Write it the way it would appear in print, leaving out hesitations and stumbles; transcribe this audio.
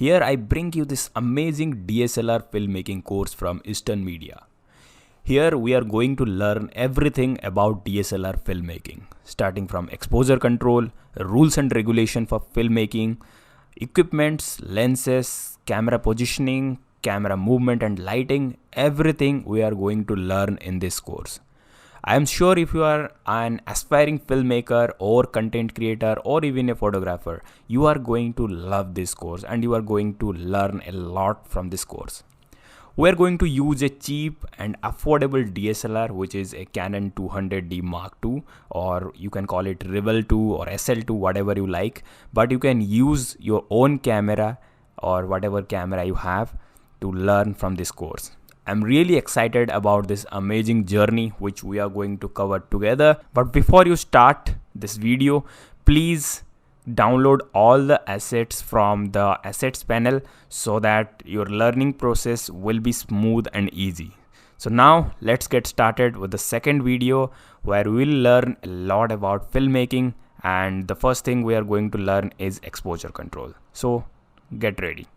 Here I bring you this amazing DSLR filmmaking course from Eastern Media. Here we are going to learn everything about DSLR filmmaking, starting from exposure control, rules and regulation for filmmaking, equipments, lenses, camera positioning, camera movement and lighting, everything we are going to learn in this course. I am sure if you are an aspiring filmmaker or content creator or even a photographer, you are going to love this course and you are going to learn a lot from this course. We are going to use a cheap and affordable DSLR, which is a Canon 200D Mark II, or you can call it Rebel 2 or SL2, whatever you like, but you can use your own camera or whatever camera you have to learn from this course. I'm really excited about this amazing journey which we are going to cover together. But before you start this video, please download all the assets from the assets panel so that your learning process will be smooth and easy. So now let's get started with the second video where we'll learn a lot about filmmaking, and the first thing we are going to learn is exposure control. So get ready.